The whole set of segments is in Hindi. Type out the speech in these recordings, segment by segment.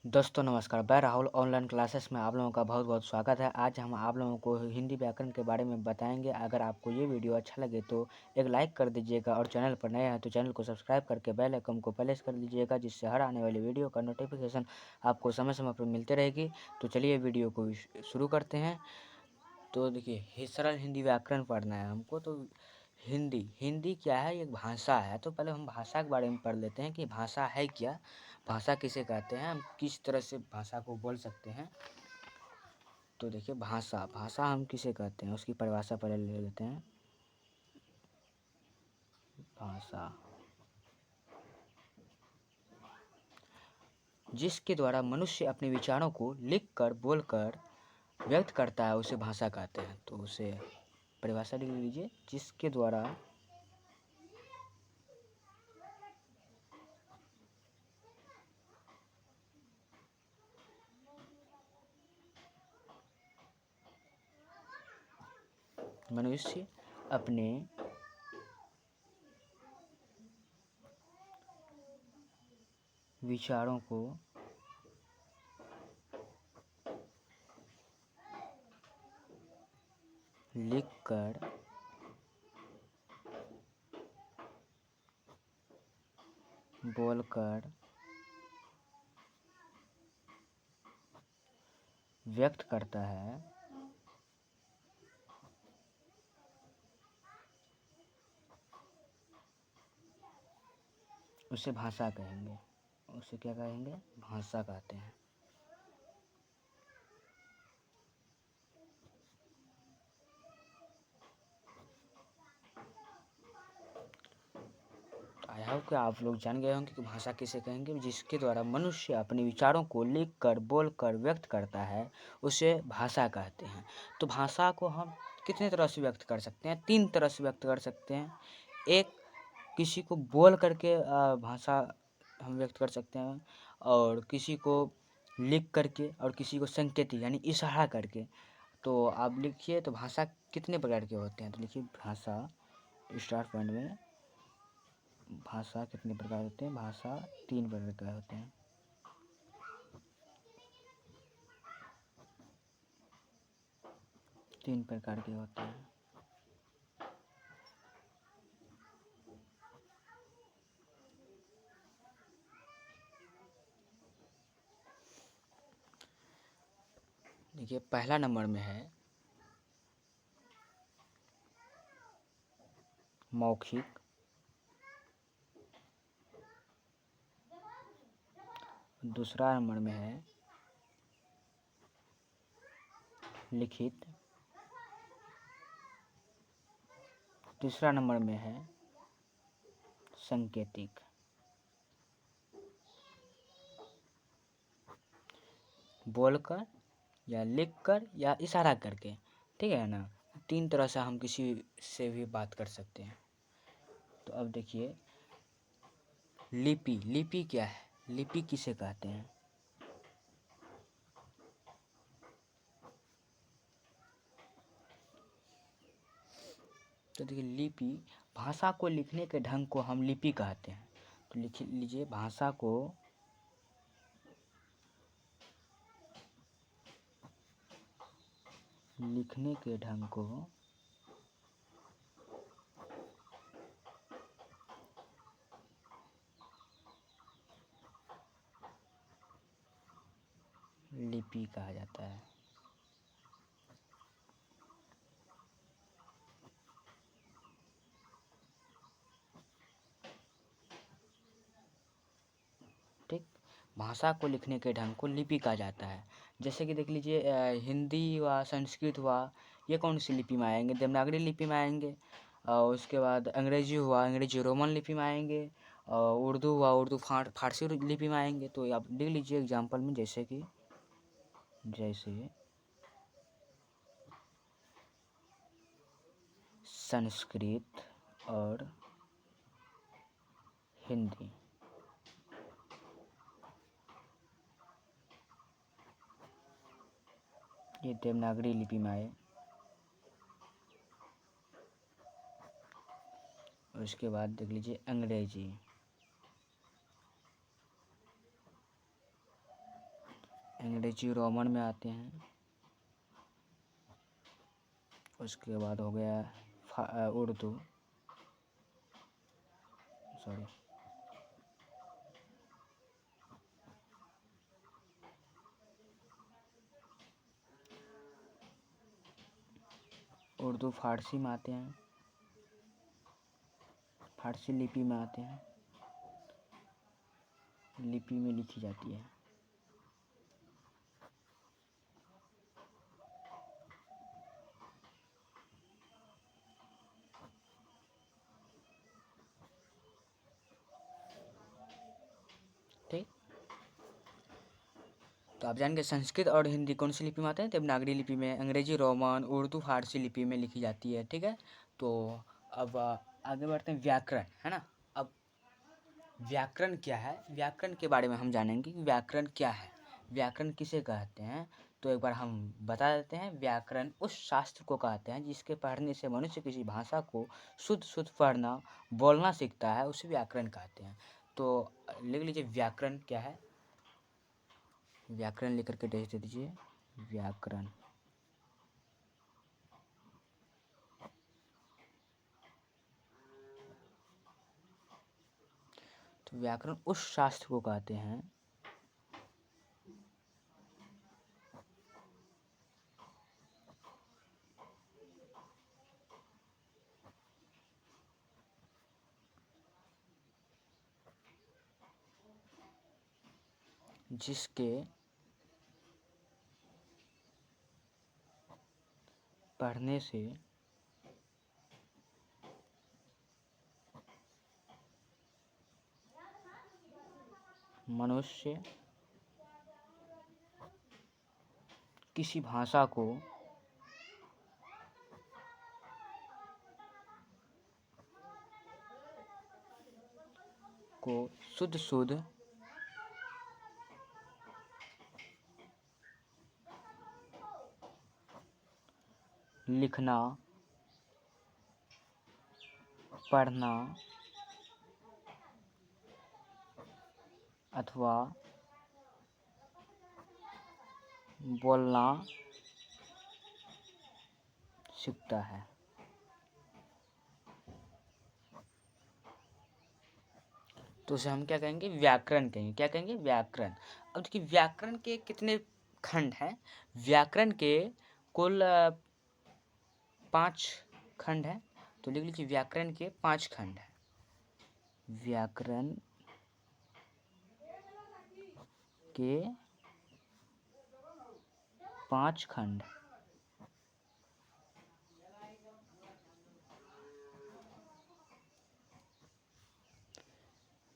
दोस्तों नमस्कार, मैं राहुल ऑनलाइन क्लासेस में आप लोगों का बहुत बहुत स्वागत है। आज हम आप लोगों को हिंदी व्याकरण के बारे में बताएंगे। अगर आपको ये वीडियो अच्छा लगे तो एक लाइक कर दीजिएगा और चैनल पर नए हैं तो चैनल को सब्सक्राइब करके बेल आइकन को प्रेस कर दीजिएगा, जिससे हर आने वाली वीडियो का नोटिफिकेशन आपको समय समय पर मिलती रहेगी। तो चलिए वीडियो को शुरू करते हैं। तो देखिए, सरल हिंदी व्याकरण पढ़ना है हमको। तो हिंदी हिंदी क्या है? एक भाषा है। तो पहले हम भाषा के बारे में पढ़ लेते हैं कि भाषा है क्या, भाषा किसे कहते हैं, हम किस तरह से भाषा को बोल सकते हैं। तो देखिए, भाषा भाषा हम किसे कहते हैं उसकी परिभाषा पहले ले लेते हैं। भाषा जिसके द्वारा मनुष्य अपने विचारों को लिख कर बोल कर व्यक्त करता है उसे भाषा कहते हैं। तो उसे परिभाषा लिख लीजिए। जिसके द्वारा मनुष्य अपने विचारों को लिखकर बोलकर व्यक्त करता है उसे भाषा कहेंगे। उसे क्या कहेंगे? भाषा कहते हैं। आई होप कि आप लोग जान गए होंगे कि भाषा किसे कहेंगे। जिसके द्वारा मनुष्य अपने विचारों को लिख कर बोल कर व्यक्त करता है उसे भाषा कहते हैं। तो भाषा को हम कितने तरह से व्यक्त कर सकते हैं? 3 तरह से व्यक्त कर सकते हैं। एक, किसी को बोल करके भाषा हम व्यक्त कर सकते हैं, और किसी को लिख करके, और किसी को संकेती यानी इशारा करके। तो आप लिखिए, तो भाषा कितने प्रकार के होते हैं? तो लिखिए, भाषा स्टार्ट पॉइंट में भाषा कितने प्रकार होते हैं? भाषा 3 प्रकार के होते हैं। तीन प्रकार के होते हैं। देखिए, पहला नंबर में है मौखिक, दूसरा नंबर में है लिखित, तीसरा नंबर में है संकेतिक। बोलकर या लिखकर या इशारा करके, ठीक है ना? 3 तरह से हम किसी से भी बात कर सकते हैं। तो अब देखिए, लिपि लिपि क्या है? लिपि किसे कहते हैं? तो देखिए, लिपि भाषा को लिखने के ढंग को हम लिपि कहते हैं। तो लिख लीजिए, भाषा को लिखने के ढंग को लिपि कहा जाता है। ठीक, भाषा को लिखने के ढंग को लिपि कहा जाता है। जैसे कि देख लीजिए, हिंदी हुआ, संस्कृत हुआ, ये कौन सी लिपि में आएंगे? देवनागरी लिपि में आएंगे। और उसके बाद अंग्रेजी हुआ, अंग्रेजी रोमन लिपि में आएंगे। और उर्दू हुआ, उर्दू फारसी लिपि में आएंगे। तो आप देख लीजिए एग्जाम्पल में, जैसे संस्कृत और हिंदी, ये देवनागरी लिपि में आए। और उसके बाद देख लीजिए अंग्रेजी, अंग्रेजी रोमन में आते हैं। उसके बाद हो गया उर्दू, सॉरी उर्दू फारसी में आते हैं, फारसी लिपि में आते हैं, लिपि में लिखी जाती है। ठीक, तो आप जान गए संस्कृत और हिंदी कौन सी लिपि में आते हैं? देवनागरी लिपि में। अंग्रेजी रोमन, उर्दू फारसी लिपि में लिखी जाती है। ठीक है, तो अब आगे बढ़ते हैं। व्याकरण, है ना। अब व्याकरण क्या है, व्याकरण के बारे में हम जानेंगे कि व्याकरण क्या है, व्याकरण किसे कहते हैं। तो एक बार हम बता देते हैं। व्याकरण उस शास्त्र को कहते हैं जिसके पढ़ने से मनुष्य किसी भाषा को शुद्ध शुद्ध पढ़ना बोलना सीखता है, उसे व्याकरण कहते हैं। तो लिख लीजिए व्याकरण क्या है। व्याकरण लिख करके दे दीजिए व्याकरण। तो व्याकरण उस शास्त्र को कहते हैं जिसके पढ़ने से मनुष्य किसी भाषा को शुद्ध शुद्ध लिखना पढ़ना अथवा बोलना सीखता है। तो उसे हम क्या कहेंगे? व्याकरण कहेंगे। क्या कहेंगे? व्याकरण। अब देखिए व्याकरण के कितने खंड हैं? व्याकरण के कुल 5 खंड हैं। तो लिख लीजिए व्याकरण के 5 खंड हैं। व्याकरण के 5 खंड।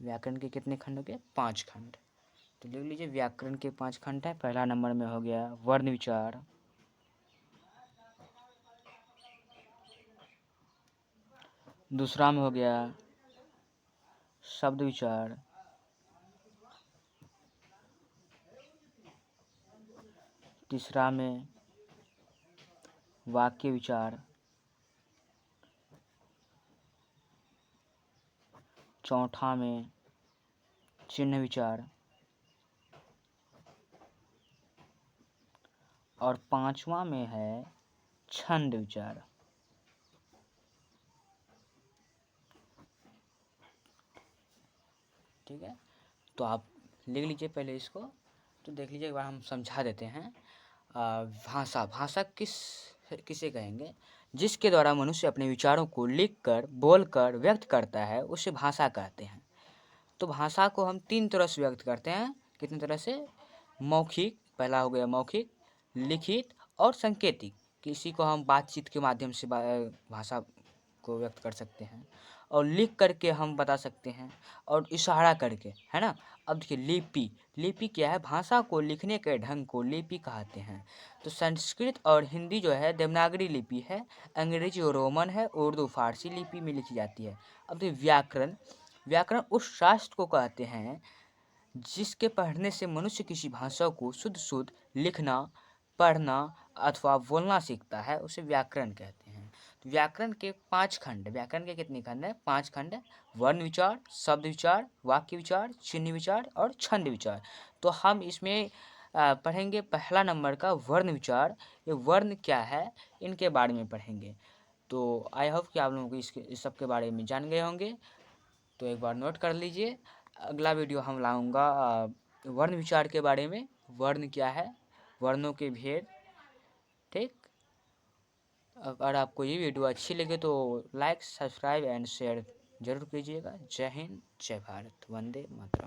व्याकरण के कितने खंड हो गए? 5 खंड। तो लिख लीजिए व्याकरण के 5 खंड है। पहला नंबर में हो गया वर्ण विचार, दूसरा में हो गया शब्द विचार, तीसरा में वाक्य विचार, चौथा में चिन्ह विचार और 5वां में है छंद विचार। ठीक है, तो आप लिख लीजिए पहले इसको। तो देख लीजिए एक बार हम समझा देते हैं। भाषा, भाषा किसे कहेंगे? जिसके द्वारा मनुष्य अपने विचारों को लिखकर बोलकर व्यक्त करता है, उसे भाषा कहते हैं। तो भाषा को हम 3 तरह से व्यक्त करते हैं। कितनी तरह से? मौखिक, पहला हो गया मौखिक, लिखित और सांकेतिक। किसी को हम बातचीत के माध्यम से भाषा को व्यक्त कर सकते हैं, और लिख करके हम बता सकते हैं, और इशारा करके, है ना। अब देखिए लिपि, लिपि क्या है? भाषा को लिखने के ढंग को लिपि कहते हैं। तो संस्कृत और हिंदी जो है देवनागरी लिपि है, अंग्रेजी और रोमन है, उर्दू फारसी लिपि में लिखी जाती है। अब देखिए व्याकरण, व्याकरण उस शास्त्र को कहते हैं जिसके पढ़ने से मनुष्य किसी भाषा को शुद्ध शुद्ध लिखना पढ़ना अथवा बोलना सीखता है, उसे व्याकरण कहते हैं। तो व्याकरण के 5 खंड। व्याकरण के कितने खंड है? 5 खंड है। वर्ण विचार, शब्द विचार, वाक्य विचार, चिन्ह विचार और छंद विचार। तो हम इसमें पढ़ेंगे पहला नंबर का वर्ण विचार। ये वर्ण क्या है, इनके बारे में पढ़ेंगे। तो आई होप कि आप लोगों को इस सब के बारे में जान गए होंगे। तो एक बार नोट कर लीजिए। अगला वीडियो हम लाऊंगा वर्ण विचार के बारे में। वर्ण क्या है, वर्णों के भेद। ठीक, अगर आपको ये वीडियो अच्छी लगे तो लाइक, सब्सक्राइब एंड शेयर जरूर कीजिएगा। जय हिंद, जय भारत, वंदे मातरम।